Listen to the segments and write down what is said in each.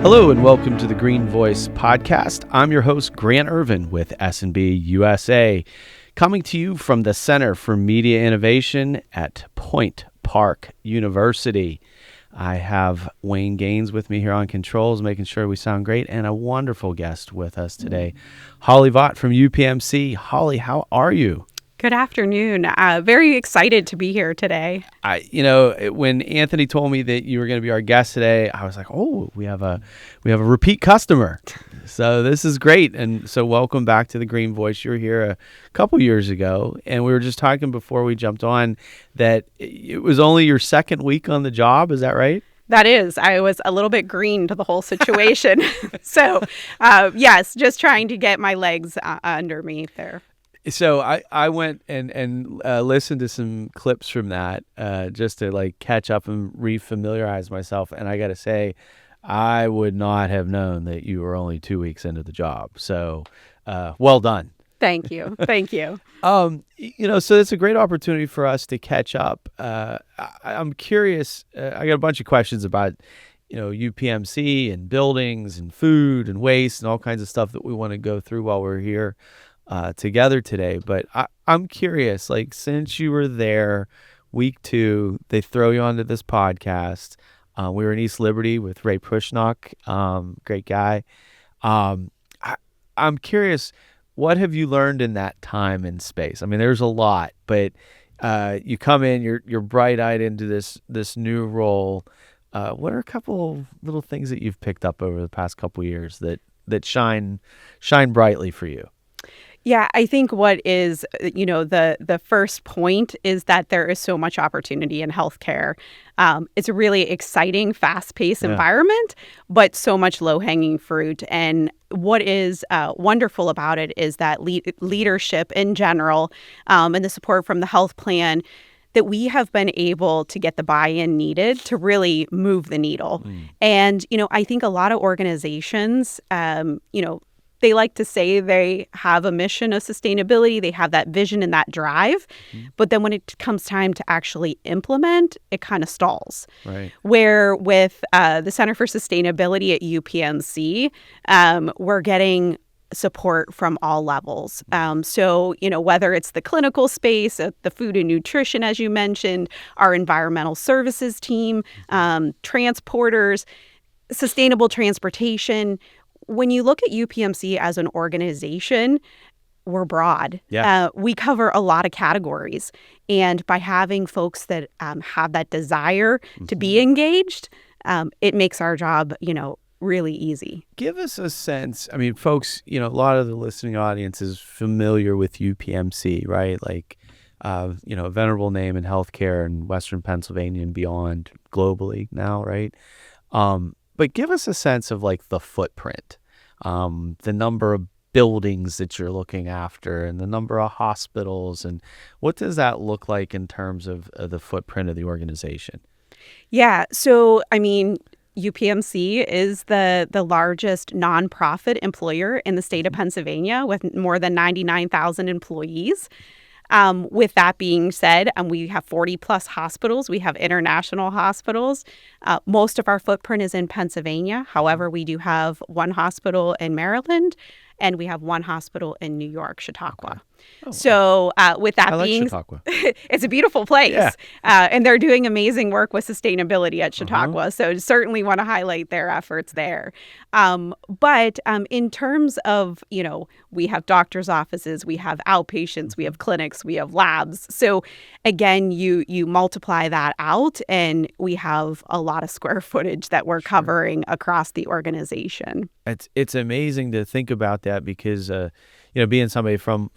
Hello and welcome to the Green Voice podcast. I'm your host, Grant Ervin with S&B USA, coming to you from the Center for Media Innovation at Point Park University. I have Wayne Gaines with me here on controls, making sure we sound great, and a wonderful guest with us today, Holly Vogt from UPMC. Holly, how are you? Good afternoon. Very excited to be here today. When Anthony told me that you were going to be our guest today, I was like, "Oh, we have a repeat customer." So this is great. And so welcome back to the Green Voice. You were here a couple years ago, and we were just talking before we jumped on that it was only your second week on the job. Is that right? That is. I was a little bit green to the whole situation. So, yes, just trying to get my legs under me there. So I went and listened to some clips from that just to like catch up and refamiliarize myself. And I got to say, I would not have known that you were only 2 weeks into the job. So well done. Thank you. Thank you. So it's a great opportunity for us to catch up. I'm curious. I got a bunch of questions about, UPMC and buildings and food and waste and all kinds of stuff that we want to go through while we're here together today. But I'm curious, like, since you were there week 2, they throw you onto this podcast. We were in East Liberty with Ray Pushnock, great guy. I'm curious, what have you learned in that time and space? I mean, there's a lot, but you come in, you're bright-eyed into this new role. What are a couple little things that you've picked up over the past couple years that shine brightly for you? Yeah, I think what is, the first point is that there is so much opportunity in healthcare. It's a really exciting, fast-paced environment, but so much low-hanging fruit. And what is wonderful about it is that leadership in general and the support from the health plan, that we have been able to get the buy-in needed to really move the needle. And, I think a lot of organizations, they like to say they have a mission of sustainability. They have that vision and that drive. But then when it comes time to actually implement, it kind of stalls. Right. Where with the Center for Sustainability at UPMC, we're getting support from all levels. So, whether it's the clinical space, the food and nutrition, as you mentioned, our environmental services team, transporters, sustainable transportation. When you look at UPMC as an organization, we're broad. Yeah. We cover a lot of categories. And by having folks that have that desire to be engaged, it makes our job, really easy. Give us a sense. I mean, folks, a lot of the listening audience is familiar with UPMC, right? Like, a venerable name in healthcare in Western Pennsylvania and beyond globally now, right? But give us a sense of like the footprint, the number of buildings that you're looking after and the number of hospitals, and what does that look like in terms of the footprint of the organization? Yeah. So, I mean, UPMC is the largest nonprofit employer in the state of Pennsylvania with more than 99,000 employees. With that being said, we have 40 plus hospitals. We have international hospitals. Most of our footprint is in Pennsylvania. However, we do have one hospital in Maryland, and we have one hospital in New York, Chautauqua. Okay. Oh, so with that being, Chautauqua. It's a beautiful place. Yeah. And they're doing amazing work with sustainability at Chautauqua. So certainly want to highlight their efforts there. But in terms of, we have doctors' offices, we have outpatients, we have clinics, we have labs. So again, you multiply that out, and we have a lot of square footage that we're covering across the organization. It's amazing to think about that because, being somebody from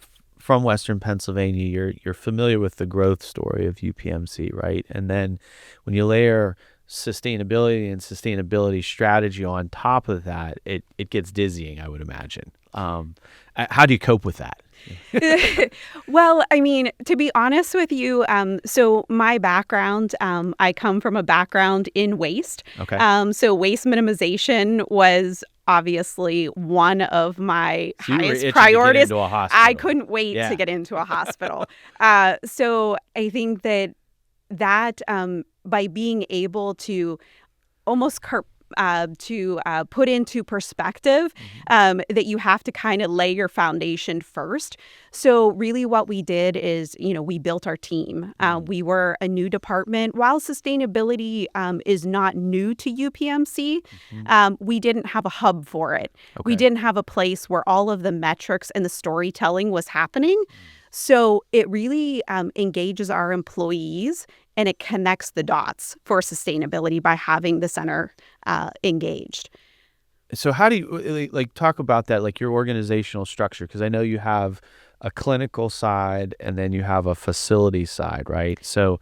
Western Pennsylvania, you're familiar with the growth story of UPMC, right? And then when you layer sustainability and sustainability strategy on top of that, it gets dizzying, I would imagine. How do you cope with that? Well, I mean, to be honest with you, so my background, I come from a background in waste. Okay. So waste minimization was obviously one of my highest priorities. I couldn't wait to get into a hospital. So I think that by being able to almost to put into perspective that you have to kind of lay your foundation first. So really what we did is, we built our team. We were a new department. While sustainability is not new to UPMC, we didn't have a hub for it. Okay. We didn't have a place where all of the metrics and the storytelling was happening. So it really engages our employees and it connects the dots for sustainability by having the center engaged. So how do you talk about that, like your organizational structure? Because I know you have a clinical side and then you have a facility side, right? So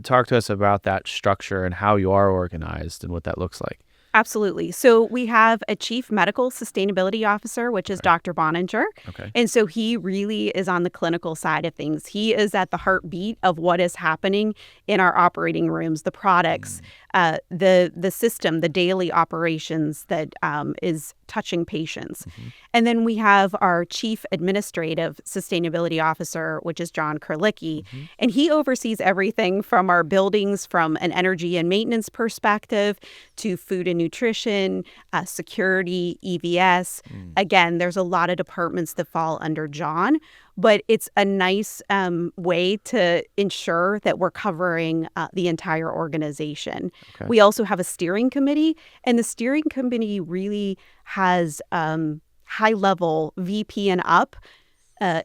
talk to us about that structure and how you are organized and what that looks like. Absolutely. So we have a chief medical sustainability officer, which is Dr. Boninger. Okay. And so he really is on the clinical side of things. He is at the heartbeat of what is happening in our operating rooms, the products, the system, the daily operations that is touching patients. And then we have our chief administrative sustainability officer, which is John Kerlicki. And he oversees everything from our buildings from an energy and maintenance perspective to food and nutrition, security, EVS. Again, there's a lot of departments that fall under John, but it's a nice way to ensure that we're covering the entire organization. Okay. We also have a steering committee, and the steering committee really has high-level VP and up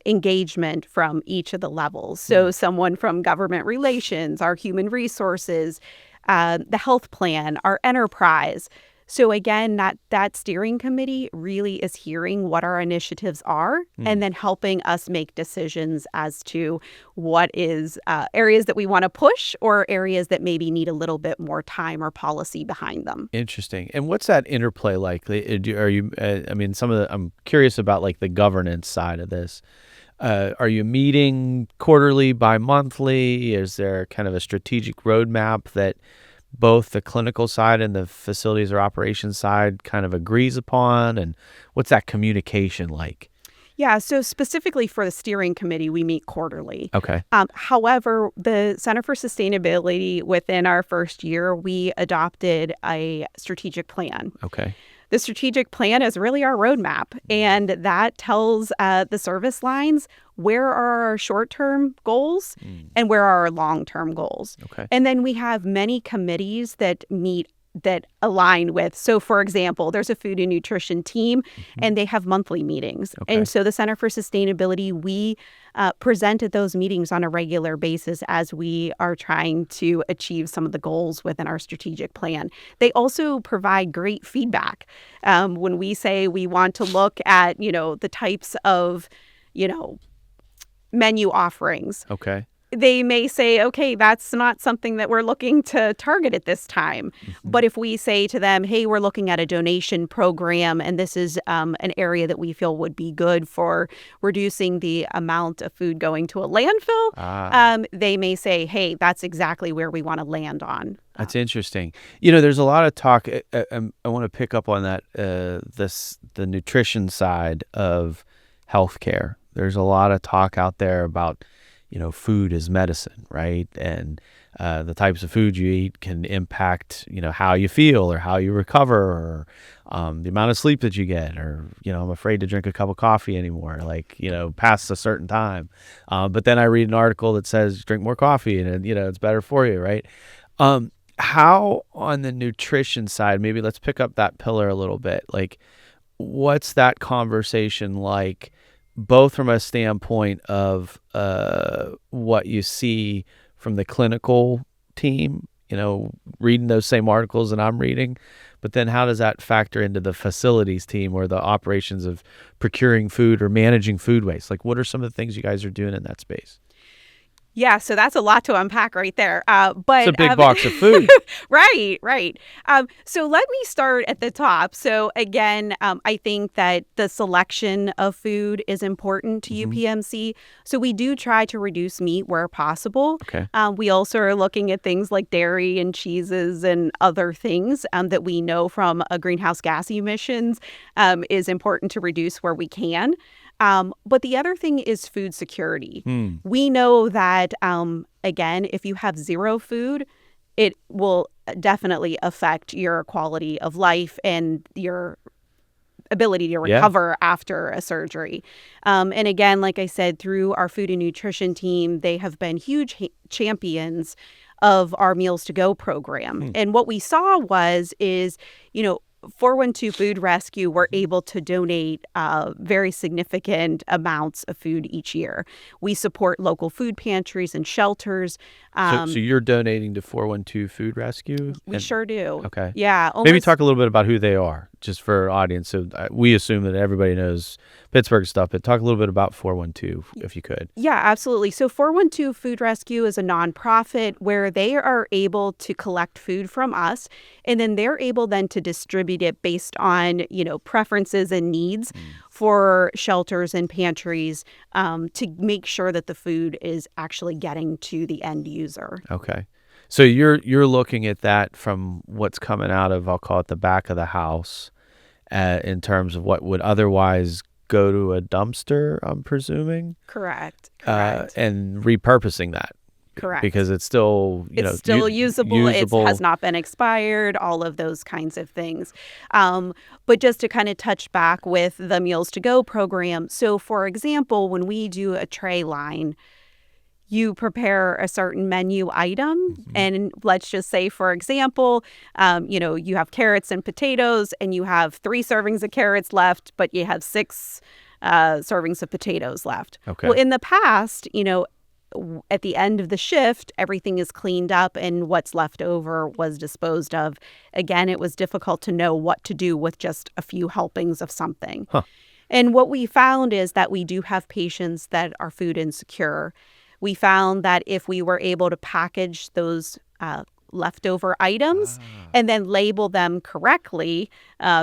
engagement from each of the levels. So someone from government relations, our human resources, the health plan, our enterprise. So again, that steering committee really is hearing what our initiatives are and then helping us make decisions as to what is areas that we want to push or areas that maybe need a little bit more time or policy behind them. Interesting. And what's that interplay like? Are you? I'm curious about like the governance side of this. Are you meeting quarterly, bi-monthly? Is there kind of a strategic roadmap that both the clinical side and the facilities or operations side kind of agrees upon? And what's that communication like? Yeah, so specifically for the steering committee, we meet quarterly. Okay. However, the Center for Sustainability, within our first year, we adopted a strategic plan. Okay. The strategic plan is really our roadmap, and that tells the service lines where are our short-term goals and where are our long-term goals. Okay. And then we have many committees that meet that align with. So, for example, there's a food and nutrition team, and they have monthly meetings. Okay. And so the Center for Sustainability, we present at those meetings on a regular basis as we are trying to achieve some of the goals within our strategic plan. They also provide great feedback. When we say we want to look at, the types of, menu offerings. Okay. They may say, okay, that's not something that we're looking to target at this time. But if we say to them, hey, we're looking at a donation program, and this is an area that we feel would be good for reducing the amount of food going to a landfill, they may say, hey, that's exactly where we want to land on. That's interesting. There's a lot of talk. I want to pick up on that, the nutrition side of healthcare. There's a lot of talk out there about food is medicine, right? And the types of food you eat can impact, how you feel or how you recover or the amount of sleep that you get or, I'm afraid to drink a cup of coffee anymore, past a certain time. But then I read an article that says drink more coffee and, it's better for you, right? How on the nutrition side, maybe let's pick up that pillar a little bit. Like, what's that conversation like? Both from a standpoint of what you see from the clinical team, reading those same articles that I'm reading, but then how does that factor into the facilities team or the operations of procuring food or managing food waste? Like, what are some of the things you guys are doing in that space? Yeah, so that's a lot to unpack right there. But it's a big box of food. Right. So let me start at the top. So again, I think that the selection of food is important to UPMC. So we do try to reduce meat where possible. Okay. We also are looking at things like dairy and cheeses and other things that we know from greenhouse gas emissions is important to reduce where we can. But the other thing is food security. We know that, again, if you have zero food, it will definitely affect your quality of life and your ability to recover after a surgery. And again, like I said, through our food and nutrition team, they have been huge champions of our Meals to Go program. And what we saw is, 412 Food Rescue were able to donate very significant amounts of food each year. We support local food pantries and shelters. So you're donating to 412 Food Rescue? We sure do. Okay. Yeah. Maybe talk a little bit about who they are, just for our audience. So we assume that everybody knows Pittsburgh stuff, but talk a little bit about 412, if you could. Yeah, absolutely. So 412 Food Rescue is a nonprofit where they are able to collect food from us, and then they're able then to distribute it based on, preferences and needs for shelters and pantries to make sure that the food is actually getting to the end user. Okay. So you're looking at that from what's coming out of, I'll call it the back of the house, in terms of what would otherwise go to a dumpster, I'm presuming? Correct. And repurposing that. Correct. Because it's still, it's still usable. It has not been expired, all of those kinds of things. But just to kind of touch back with the Meals to Go program. So, for example, when we do a tray line, you prepare a certain menu item. And let's just say, for example, you have carrots and potatoes and you have 3 servings of carrots left, but you have 6 servings of potatoes left. Okay. Well, in the past, at the end of the shift, everything is cleaned up and what's left over was disposed of. Again, it was difficult to know what to do with just a few helpings of something. And what we found is that we do have patients that are food insecure. We found that if we were able to package those leftover items and then label them correctly,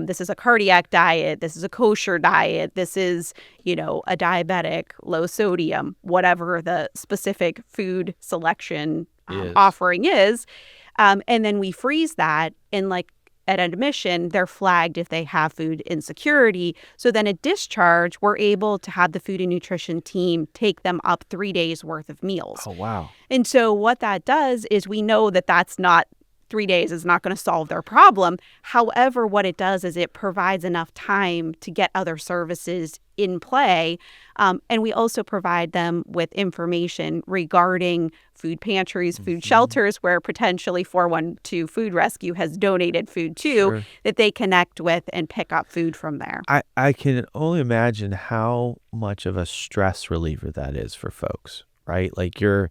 this is a cardiac diet, this is a kosher diet, this is, a diabetic, low sodium, whatever the specific food selection offering is. And then we freeze that, and like at admission, they're flagged if they have food insecurity. So then at discharge, we're able to have the food and nutrition team take them up 3 days worth of meals. Oh, wow. And so what that does is we know that that's not 3 days is not going to solve their problem. However, what it does is it provides enough time to get other services in play. And we also provide them with information regarding food pantries, food shelters, where potentially 412 Food Rescue has donated food to, that they connect with and pick up food from there. I can only imagine how much of a stress reliever that is for folks, right? Like you're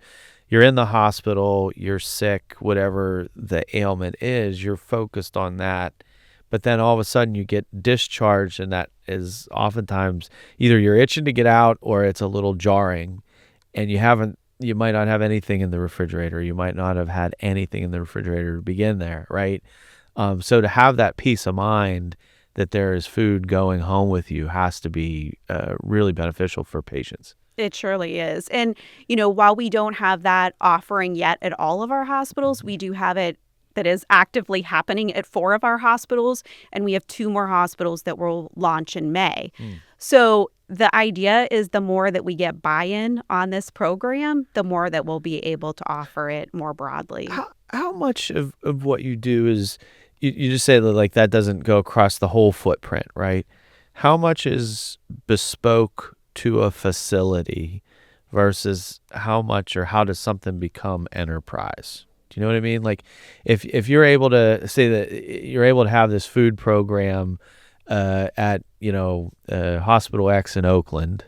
in the hospital, you're sick, whatever the ailment is, you're focused on that. But then all of a sudden you get discharged, and that is oftentimes either you're itching to get out or it's a little jarring, and you might not have anything in the refrigerator. You might not have had anything in the refrigerator to begin there, right? So to have that peace of mind that there is food going home with you has to be really beneficial for patients. It surely is. And, while we don't have that offering yet at all of our hospitals, we do have it that is actively happening at 4 of our hospitals, and we have 2 more hospitals that will launch in May. So the idea is the more that we get buy-in on this program, the more that we'll be able to offer it more broadly. How much of what you do is, you just say that like that doesn't go across the whole footprint, right? How much is bespoke to a facility versus how much or how does something become enterprise? Do you know what I mean? Like if you're able to say that you're able to have this food program at, Hospital X in Oakland,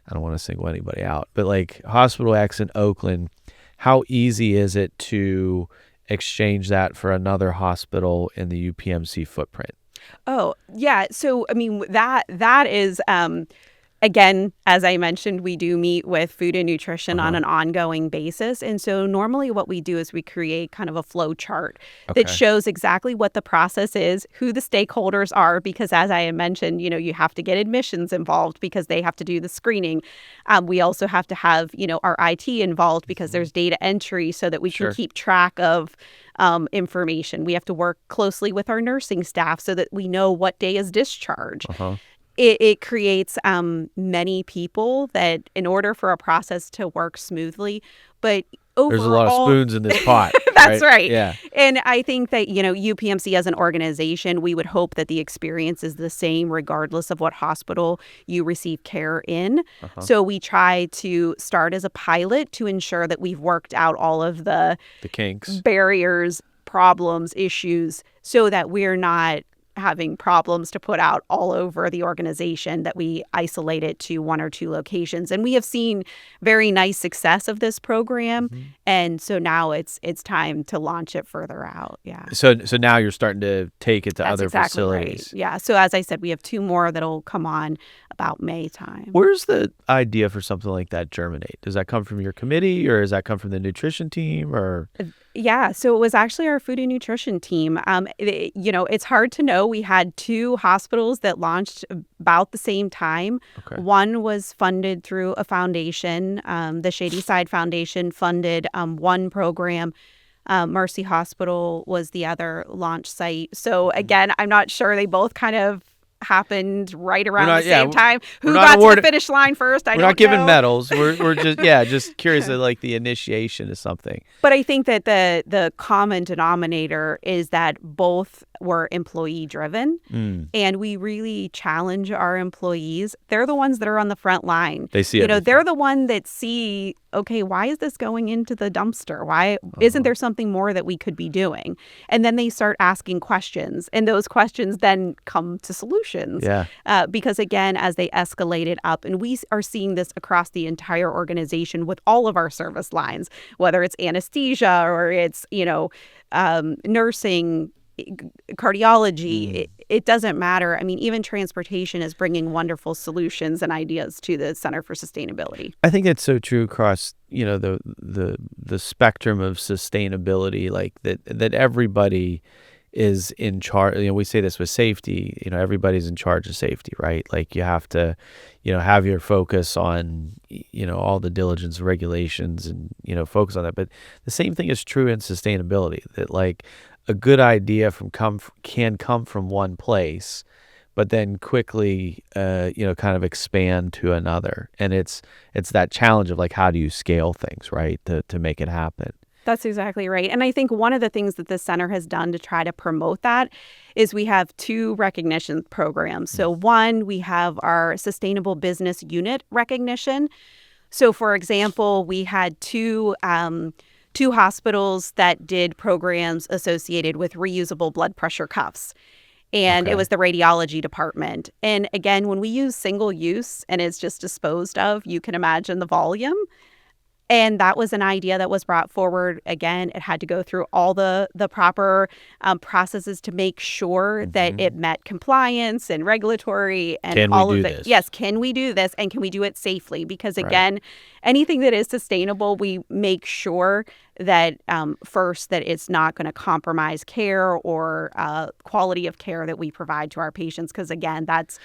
I don't want to single anybody out, but like Hospital X in Oakland, how easy is it to exchange that for another hospital in the UPMC footprint? Oh, yeah. So, I mean, that is, again, as I mentioned, we do meet with food and nutrition on an ongoing basis. And so normally what we do is we create kind of a flow chart that shows exactly what the process is, who the stakeholders are, because as I had mentioned, you have to get admissions involved because they have to do the screening. We also have to have, our IT involved because there's data entry so that we can keep track of information. We have to work closely with our nursing staff so that we know what day is discharge. It creates many people that in order for a process to work smoothly. But There's a lot of spoons in this pot. That's right. Yeah. And I think that, UPMC as an organization, we would hope that the experience is the same regardless of what hospital you receive care in. So we try to start as a pilot to ensure that we've worked out all of the kinks, barriers, problems, issues, so that we're not having problems to put out all over the organization, that we isolate it to one or two locations. And we have seen very nice success of this program. And so now it's time to launch it further out. Yeah. So now you're starting to take it to other facilities. Right. Yeah. So as I said, we have 2 more that'll come on about May time. Where's the idea for something like that germinate? Does that come from your committee, or does that come from the nutrition team, or? Yeah, so it was actually our food and nutrition team. It's hard to know. We had 2 hospitals that launched about the same time. Okay. One was funded through a foundation. The Shady Side Foundation funded one program. Mercy Hospital was the other launch site. So again, I'm not sure. They both kind of happened right around the same time. Who got to the finish line first? I don't know. We're not giving medals. We're just curious at like the initiation of something. But I think that the common denominator is that both were employee driven, and we really challenge our employees. They're the ones that are on the front line. They see it. They're the one that see, okay, why is this going into the dumpster? Why isn't there something more that we could be doing? And then they start asking questions, and those questions then come to solutions. Yeah. Because again, as they escalate it up, and we are seeing this across the entire organization with all of our service lines, whether it's anesthesia or it's, nursing, cardiology, it doesn't matter. I mean, even transportation is bringing wonderful solutions and ideas to the Center for Sustainability. I think that's so true across, the spectrum of sustainability, like that everybody is in charge. We say this with safety, everybody's in charge of safety, right? Like you have to, have your focus on, all the diligence regulations and, focus on that. But the same thing is true in sustainability, that like a good idea can come from one place, but then quickly, kind of expand to another. And it's that challenge of like, how do you scale things, right, to make it happen? That's exactly right. And I think one of the things that the center has done to try to promote that is we have 2 recognition programs. So one, we have our Sustainable Business Unit recognition. So for example, we had 2 hospitals that did programs associated with reusable blood pressure cuffs. And it was the radiology department. And again, when we use single use and it's just disposed of, you can imagine the volume. And that was an idea that was brought forward. Again, it had to go through all the proper processes to make sure that it met compliance and regulatory and all of it. Yes, can we do this, and can we do it safely? Because again, anything that is sustainable, we make sure that first that it's not going to compromise care or quality of care that we provide to our patients. Because again, that's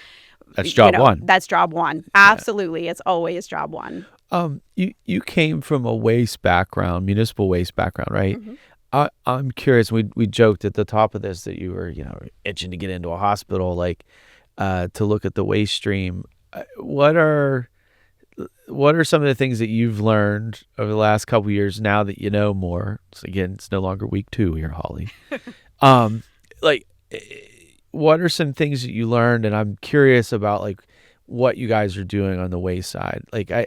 job one. That's job one. Absolutely, it's always job one. You came from a waste background, municipal waste background, right? I'm curious. We joked at the top of this that you were, itching to get into a hospital, like to look at the waste stream. What are some of the things that you've learned over the last couple of years now that you know more? So again, it's no longer week 2 here, Holly. What are some things that you learned? And I'm curious about like what you guys are doing on the waste side. Like I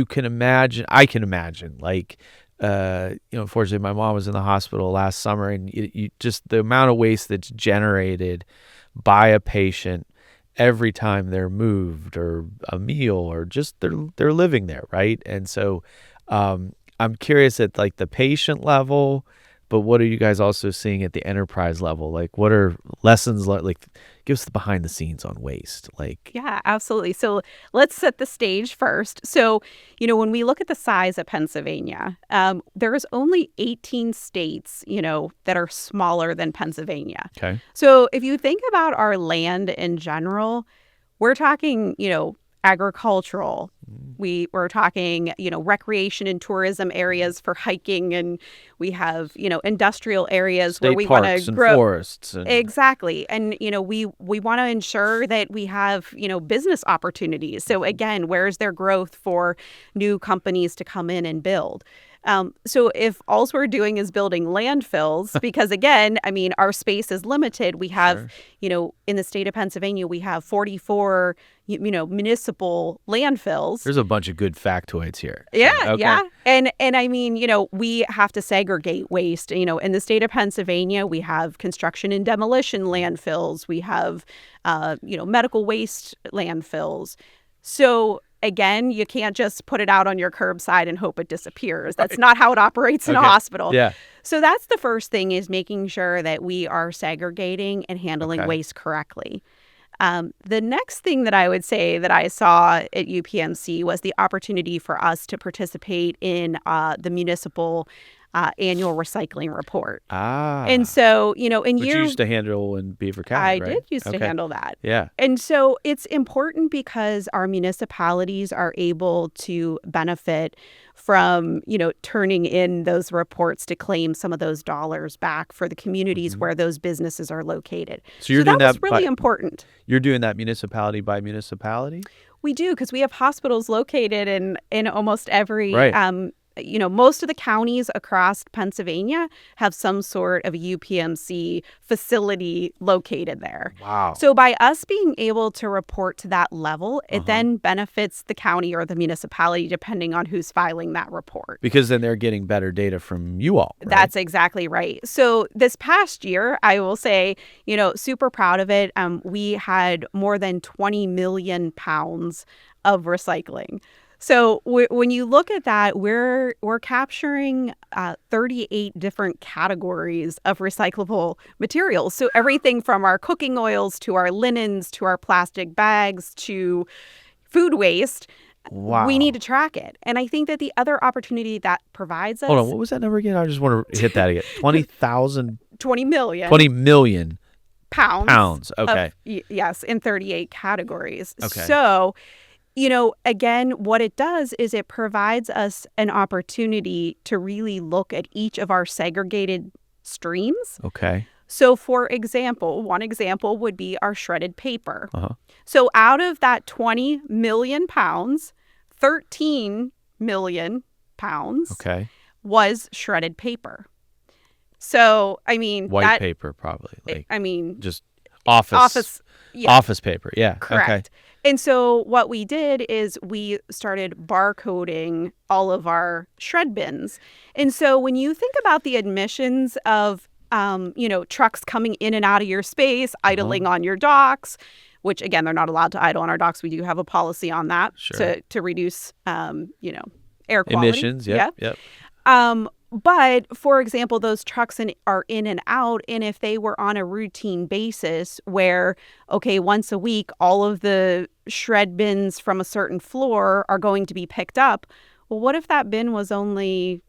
can imagine, like, unfortunately my mom was in the hospital last summer, and you just the amount of waste that's generated by a patient every time they're moved or a meal or just they're living there. Right. And so, I'm curious at like the patient level, but what are you guys also seeing at the enterprise level? Like what are lessons like give us the behind the scenes on waste? Yeah, absolutely. So let's set the stage first. So, when we look at the size of Pennsylvania, there's only 18 states, that are smaller than Pennsylvania. Okay. So if you think about our land in general, we're talking, agricultural. We're talking, recreation and tourism areas for hiking, and we have, industrial areas state where we want to grow forests. Exactly. And, we want to ensure that we have, business opportunities. So again, where's there growth for new companies to come in and build? So if all we're doing is building landfills, because again, I mean, our space is limited. We have, in the state of Pennsylvania, we have 44, municipal landfills. There's a bunch of good factoids here. Yeah, So, okay. yeah. And I mean, we have to segregate waste. In the state of Pennsylvania, we have construction and demolition landfills. We have, medical waste landfills. So again, you can't just put it out on your curbside and hope it disappears. That's not how it operates in a hospital. Yeah. So that's the first thing, is making sure that we are segregating and handling waste correctly. The next thing that I would say that I saw at UPMC was the opportunity for us to participate in the municipal annual recycling report. And so, in Which you used to handle in Beaver County, right? I did used to handle that. Yeah. And so it's important because our municipalities are able to benefit from, turning in those reports to claim some of those dollars back for the communities where those businesses are located. So you're doing that was that really important. You're doing that municipality by municipality? We do, because we have hospitals located in almost every most of the counties across Pennsylvania have some sort of a UPMC facility located there. Wow. So by us being able to report to that level, it then benefits the county or the municipality, depending on who's filing that report. Because then they're getting better data from you all, right? That's exactly right. So this past year, I will say, super proud of it. We had more than 20 million pounds of recycling. So when you look at that, we're capturing 38 different categories of recyclable materials. So everything from our cooking oils to our linens to our plastic bags to food waste. Wow. We need to track it. And I think that the other opportunity that provides us... Hold on, what was that number again? I just want to hit that again. 20,000... 20 million. 20 million pounds. Okay. Yes, in 38 categories. Okay. So... again, what it does is it provides us an opportunity to really look at each of our segregated streams. Okay. So, for example, one example would be our shredded paper. So out of that 20 million pounds, 13 million pounds was shredded paper. So, I mean... White paper, probably. Just office paper. Yeah. Correct. Okay. And so what we did is we started barcoding all of our shred bins. And so when you think about the emissions of, trucks coming in and out of your space, idling on your docks, which, again, they're not allowed to idle on our docks. We do have a policy on that to reduce, air quality. Emissions, yep. But, for example, those trucks are in and out, and if they were on a routine basis where, once a week, all of the shred bins from a certain floor are going to be picked up, well, what if that bin was only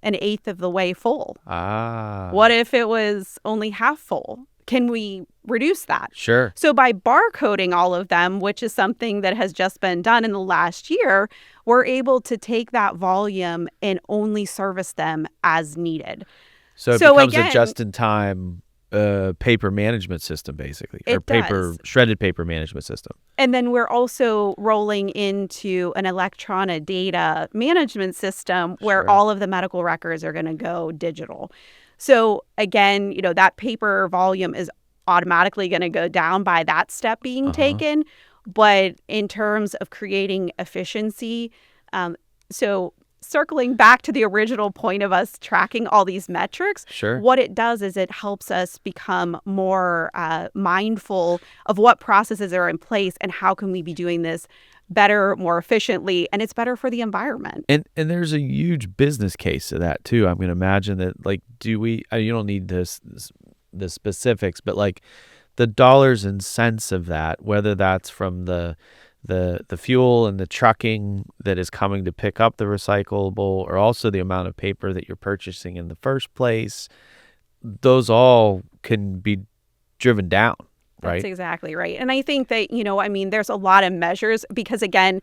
an eighth of the way full? What if it was only half full? Can we reduce that? Sure. So by barcoding all of them, which is something that has just been done in the last year, we're able to take that volume and only service them as needed. So it becomes a just-in-time paper management system, basically, or shredded paper management system. And then we're also rolling into an electronic data management system where all of the medical records are going to go digital. So again, that paper volume is automatically going to go down by that step being taken. But in terms of creating efficiency, so circling back to the original point of us tracking all these metrics, what it does is it helps us become more mindful of what processes are in place and how can we be doing this better, more efficiently, and it's better for the environment. And there's a huge business case to that too. I'm going to imagine that, you don't need the specifics, but the dollars and cents of that, whether that's from the fuel and the trucking that is coming to pick up the recyclable, or also the amount of paper that you're purchasing in the first place, those all can be driven down. Right? That's exactly right. And I think that, there's a lot of measures because, again,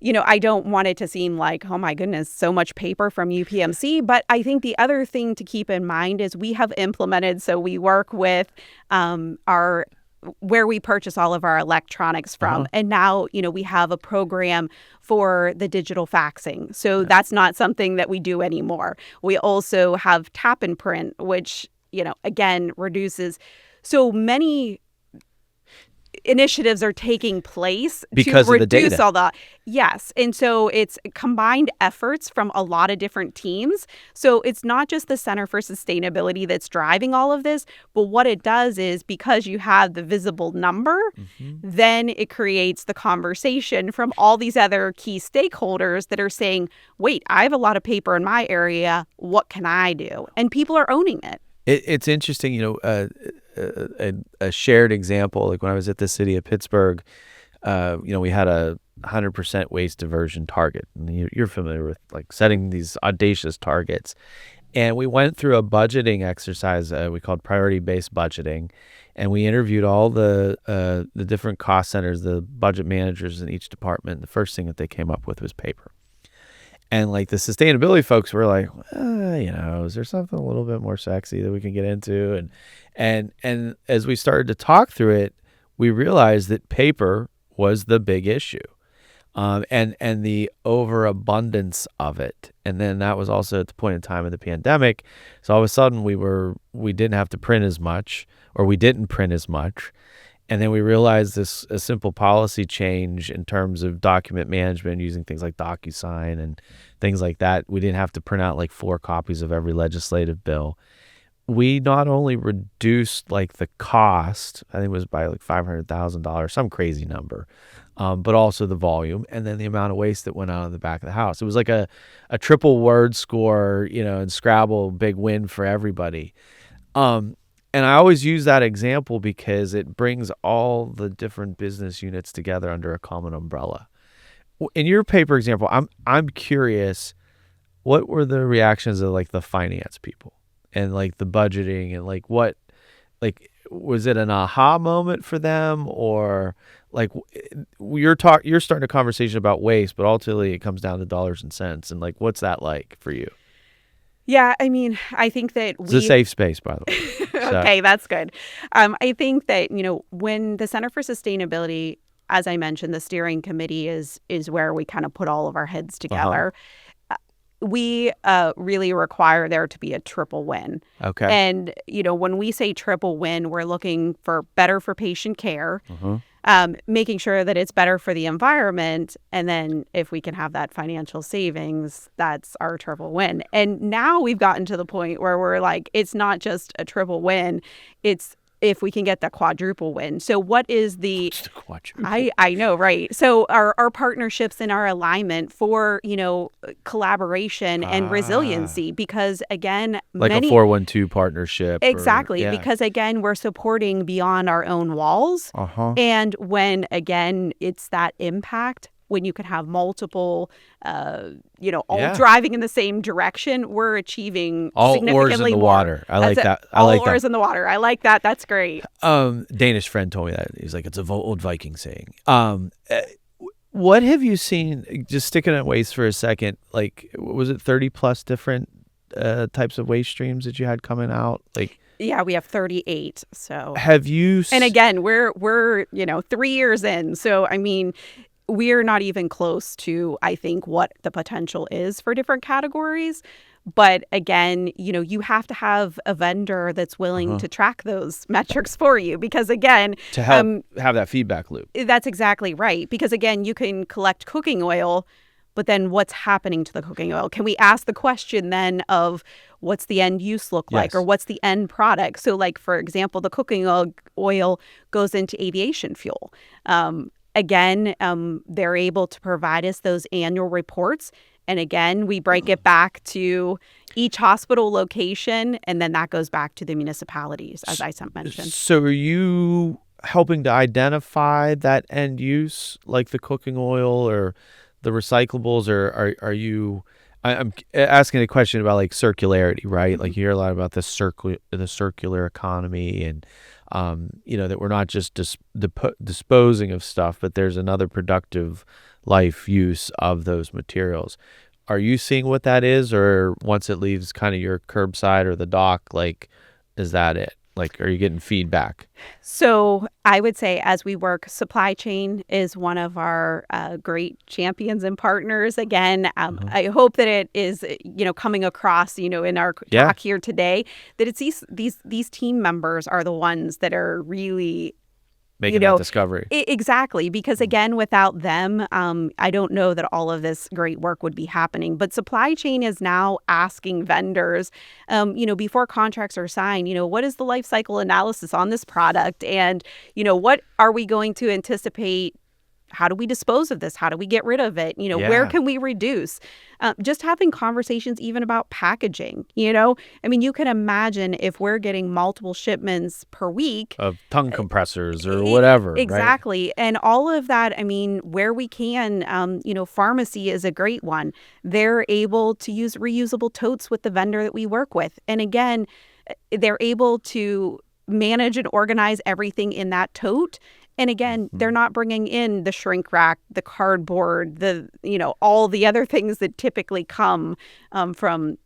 I don't want it to seem like, oh, my goodness, so much paper from UPMC. But I think the other thing to keep in mind is we have implemented, so we work with our where we purchase all of our electronics from. And now, we have a program for the digital faxing. So that's not something that we do anymore. We also have tap and print, which, again, reduces so many initiatives are taking place because to of the reduce data. all the yes. And so it's combined efforts from a lot of different teams. So it's not just the Center for Sustainability that's driving all of this, but what it does is because you have the visible number, then it creates the conversation from all these other key stakeholders that are saying, wait, I have a lot of paper in my area. What can I do? And people are owning it. It's interesting, a shared example, like when I was at the city of Pittsburgh, we had a 100% waste diversion target. And you're familiar with like setting these audacious targets. And we went through a budgeting exercise we called priority-based budgeting. And we interviewed all the different cost centers, the budget managers in each department. The first thing that they came up with was paper. And like the sustainability folks were like, is there something a little bit more sexy that we can get into? And as we started to talk through it, we realized that paper was the big issue, and the overabundance of it. And then that was also at the point in time of the pandemic. So all of a sudden we didn't have to print as much, or we didn't print as much. And then we realized a simple policy change in terms of document management using things like DocuSign and things like that. We didn't have to print out like 4 copies of every legislative bill. We not only reduced like the cost, I think it was by like $500,000, some crazy number, but also the volume and then the amount of waste that went out of the back of the house. It was like a triple word score, in Scrabble, big win for everybody. And I always use that example because it brings all the different business units together under a common umbrella. In your paper example, I'm curious, what were the reactions of like the finance people and like the budgeting and like what, like, was it an aha moment for them, or like you're starting a conversation about waste, but ultimately it comes down to dollars and cents, and like what's that like for you? Yeah, I mean, I think that it's a safe space, by the way. Okay, that's good. I think that, when the Center for Sustainability, as I mentioned, the steering committee is where we kind of put all of our heads together. We really require there to be a triple win. Okay. And, when we say triple win, we're looking for better for patient care, making sure that it's better for the environment. And then if we can have that financial savings, that's our triple win. And now we've gotten to the point where we're like, it's not just a triple win. It's if we can get the quadruple win. So what is the quadruple? I know, right? So our partnerships and our alignment for, collaboration and resiliency, because again, like a 412 partnership. Exactly. Because again, we're supporting beyond our own walls. And when, again, it's that impact, when you can have multiple, all driving in the same direction, we're achieving all significantly oars in the more. water. I like that. All oars in the water. I like that. That's great. Danish friend told me that. He's like, it's an old Viking saying. What have you seen, just sticking at waste for a second, like, was it 30 plus different types of waste streams that you had coming out? Like, yeah, we have 38. So have you? And again, we're 3 years in. So, I mean, we're not even close to, I think, what the potential is for different categories. But again, you have to have a vendor that's willing to track those metrics for you, because again, to help have that feedback loop. That's exactly right. Because again, you can collect cooking oil, but then what's happening to the cooking oil? Can we ask the question then of what's the end use look like, or what's the end product? So like, for example, the cooking oil goes into aviation fuel. Again, they're able to provide us those annual reports. And again, we break it back to each hospital location, and then that goes back to the municipalities, as I mentioned. So are you helping to identify that end use, like the cooking oil or the recyclables, or are you... I'm asking a question about like circularity, right? Like you hear a lot about the circular economy, and that we're not just disposing of stuff, but there's another productive life use of those materials. Are you seeing what that is, or once it leaves kind of your curbside or the dock, like, is that it? Like, are you getting feedback? So I would say as we work, supply chain is one of our great champions and partners. Again, I hope that it is, coming across, in our talk here today, that it's these team members are the ones that are really making that discovery. Exactly. Because again, without them, I don't know that all of this great work would be happening. But supply chain is now asking vendors, before contracts are signed, what is the life cycle analysis on this product? And, what are we going to anticipate? How do we dispose of this? How do we get rid of it? Where can we reduce? Just having conversations even about packaging, I mean, you can imagine if we're getting multiple shipments per week of tongue compressors or whatever. Exactly. Right? And all of that, I mean, where we can, pharmacy is a great one. They're able to use reusable totes with the vendor that we work with. And again, they're able to manage and organize everything in that tote. And again, they're not bringing in the shrink rack, the cardboard, all the other things that typically come from,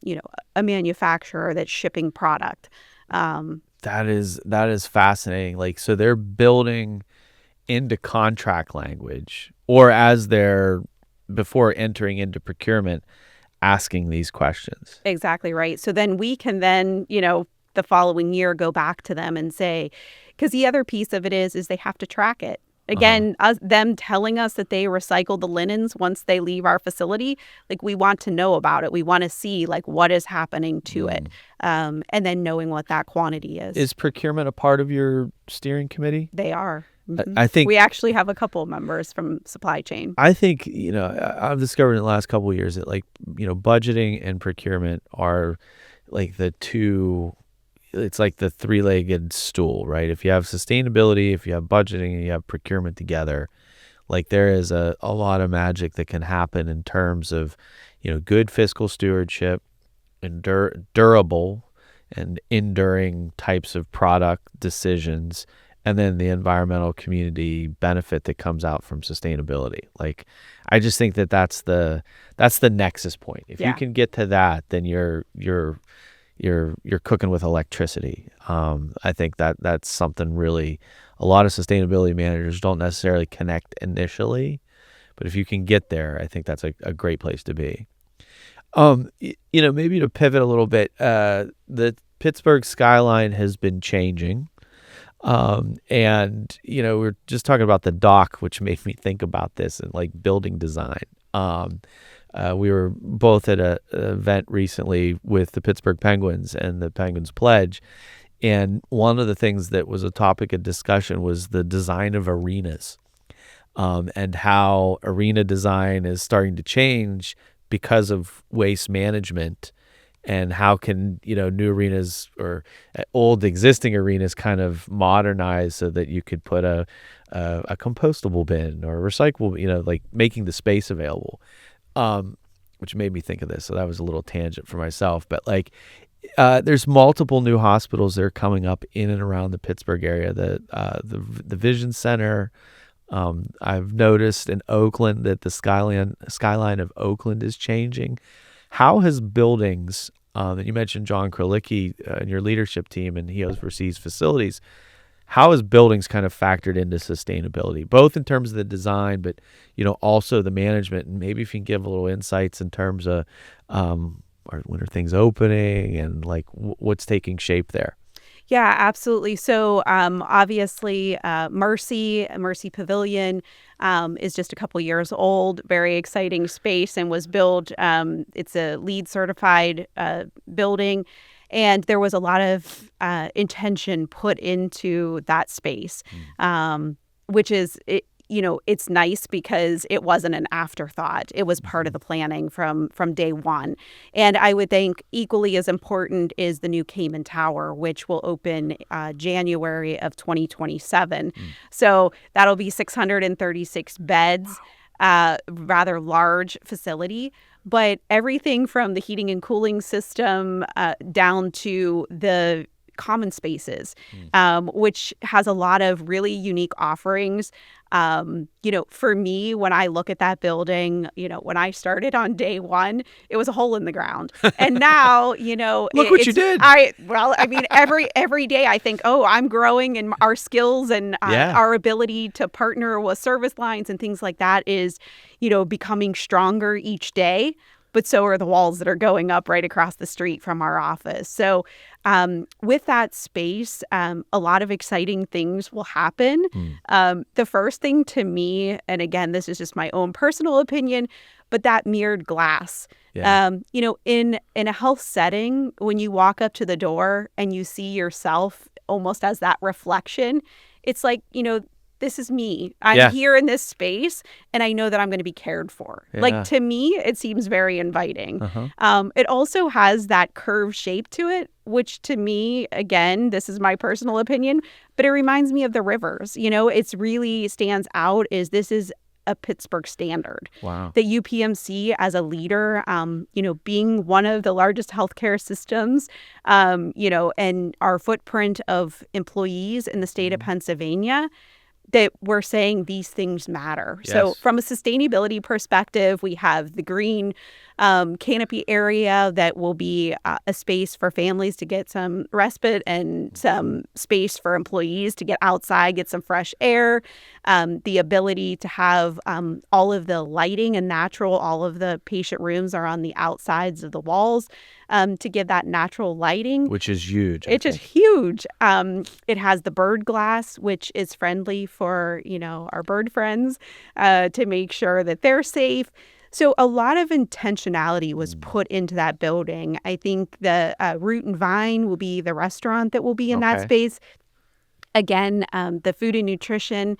a manufacturer that's shipping product. That is fascinating. Like, so they're building into contract language, or as they're before entering into procurement, asking these questions. Exactly right. So then we can the following year go back to them and say, because the other piece of it is they have to track it. Again, them telling us that they recycle the linens once they leave our facility, like, we want to know about it. We want to see like what is happening to it, and then knowing what that quantity is. Is procurement a part of your steering committee? They are. Mm-hmm. I think we actually have a couple of members from supply chain. I think, I've discovered in the last couple of years that budgeting and procurement are like the two. It's like the three-legged stool, right? If you have sustainability, if you have budgeting, and you have procurement together, like, there is a lot of magic that can happen in terms of, good fiscal stewardship and durable and enduring types of product decisions, and then the environmental community benefit that comes out from sustainability. Like, I just think that that's the nexus point. If you can get to that, then you're cooking with electricity. I think that's something really a lot of sustainability managers don't necessarily connect initially, but if you can get there, I think that's a great place to be. Maybe to pivot a little bit, the Pittsburgh skyline has been changing. And we're just talking about the dock, which made me think about this and like building design. We were both at an event recently with the Pittsburgh Penguins and the Penguins Pledge. And one of the things that was a topic of discussion was the design of arenas, and how arena design is starting to change because of waste management, and how can, new arenas or old existing arenas kind of modernize so that you could put a compostable bin or recyclable, like making the space available. Which made me think of this. So that was a little tangent for myself. But there's multiple new hospitals that are coming up in and around the Pittsburgh area. The Vision Center. I've noticed in Oakland that the skyline of Oakland is changing. How has buildings, and you mentioned John Krolicki and your leadership team, and he oversees facilities. How has buildings kind of factored into sustainability, both in terms of the design, but, also the management? And maybe if you can give a little insights in terms of when are things opening and like what's taking shape there. Yeah, absolutely. So obviously, Mercy Pavilion is just a couple years old, very exciting space, and was built. It's a LEED certified building. And there was a lot of intention put into that space, which is, it's nice because it wasn't an afterthought. It was part of the planning from day one. And I would think equally as important is the new Cayman Tower, which will open January of 2027. So that'll be 636 beds, rather large facility. But everything from the heating and cooling system down to the common spaces, which has a lot of really unique offerings. For me, when I look at that building, when I started on day one, it was a hole in the ground. And now, Look what you did. Every day I think, oh, I'm growing, and our skills and our ability to partner with service lines and things like that is, becoming stronger each day. But so are the walls that are going up right across the street from our office. So with that space, a lot of exciting things will happen. The first thing to me, and again, this is just my own personal opinion, but that mirrored glass. In a health setting, when you walk up to the door and you see yourself almost as that reflection, it's like, this is me. I'm here in this space, and I know that I'm going to be cared for. Like, to me, it seems very inviting. It also has that curved shape to it, which to me, again, this is my personal opinion, but it reminds me of the rivers. It's really stands out is this is a Pittsburgh standard. Wow. The UPMC as a leader, being one of the largest healthcare systems, and our footprint of employees in the state of Pennsylvania, that we're saying these things matter. Yes. So from a sustainability perspective, we have the green canopy area that will be a space for families to get some respite and some space for employees to get outside, get some fresh air, the ability to have all of the lighting and natural, all of the patient rooms are on the outsides of the walls to give that natural lighting. Which is huge. It's just huge. It has the bird glass, which is friendly for, our bird friends to make sure that they're safe. So a lot of intentionality was put into that building. I think the Root and Vine will be the restaurant that will be in that space. Again, the food and nutrition,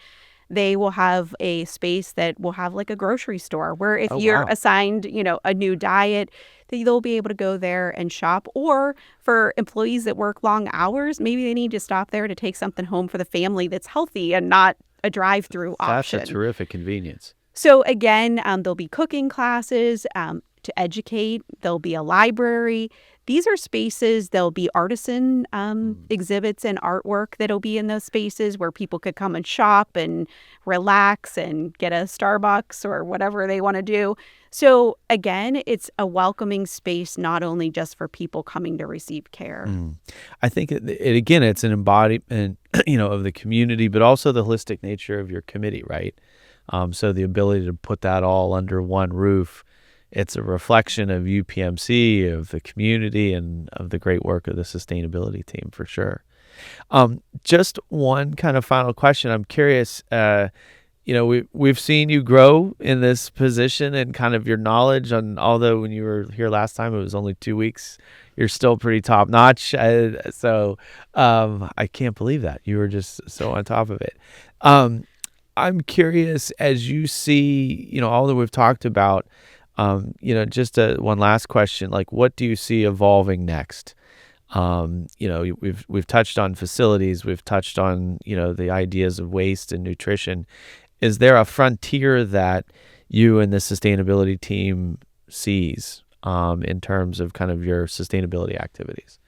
they will have a space that will have like a grocery store where if you're assigned, a new diet, they'll be able to go there and shop. Or for employees that work long hours, maybe they need to stop there to take something home for the family that's healthy and not a drive-through option. That's a terrific convenience. So again, there'll be cooking classes to educate. There'll be a library. These are spaces, there'll be artisan exhibits and artwork that'll be in those spaces where people could come and shop and relax and get a Starbucks or whatever they want to do. So again, it's a welcoming space, not only just for people coming to receive care. I think it's an embodiment, of the community, but also the holistic nature of your committee, right? So the ability to put that all under one roof, it's a reflection of UPMC, of the community, and of the great work of the sustainability team for sure. Just one kind of final question. I'm curious, we've seen you grow in this position and kind of your knowledge on, although when you were here last time, it was only 2 weeks, you're still pretty top notch. So I can't believe that you were just so on top of it. I'm curious, as you see, all that we've talked about, just one last question, like what do you see evolving next? We've touched on facilities, we've touched on, the ideas of waste and nutrition. Is there a frontier that you and the sustainability team sees in terms of kind of your sustainability activities?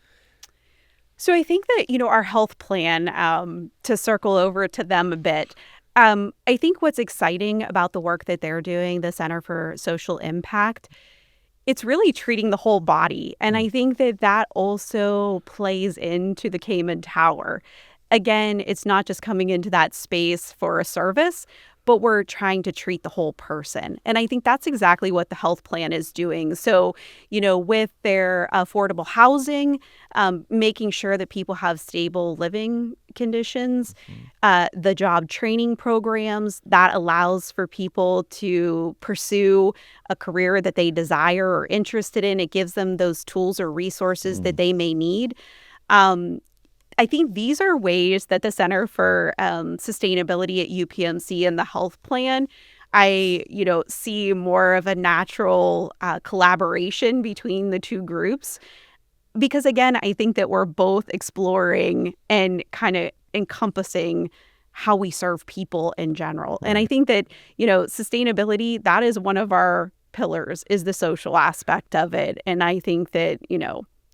So I think that, our health plan, to circle over to them a bit, I think what's exciting about the work that they're doing, the Center for Social Impact, it's really treating the whole body. And I think that also plays into the Cayman Tower. Again, it's not just coming into that space for a service, but we're trying to treat the whole person. And I think that's exactly what the health plan is doing. So, with their affordable housing, making sure that people have stable living conditions, the job training programs that allows for people to pursue a career that they desire or interested in. It gives them those tools or resources that they may need. I think these are ways that the Center for Sustainability at UPMC and the health plan, I see more of a natural collaboration between the two groups. Because again, I think that we're both exploring and kind of encompassing how we serve people in general. And I think that, sustainability, that is one of our pillars, is the social aspect of it. And I think that,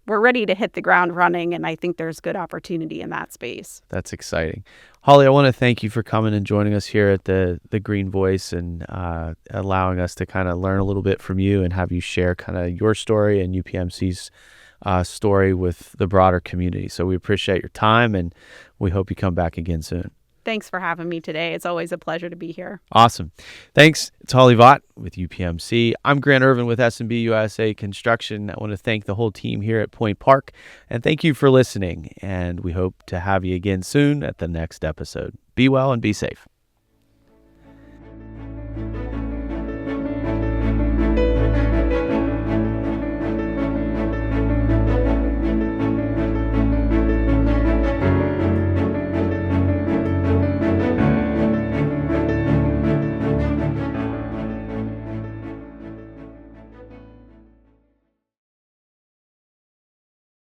we're ready to hit the ground running, and I think there's good opportunity in that space. That's exciting. Holly, I want to thank you for coming and joining us here at the Green Voice and allowing us to kind of learn a little bit from you and have you share kind of your story and UPMC's story with the broader community. So we appreciate your time, and we hope you come back again soon. Thanks for having me today. It's always a pleasure to be here. Awesome. Thanks. It's Holly Vogt with UPMC. I'm Grant Ervin with S&B USA Construction. I want to thank the whole team here at Point Park, and thank you for listening. And we hope to have you again soon at the next episode. Be well and be safe.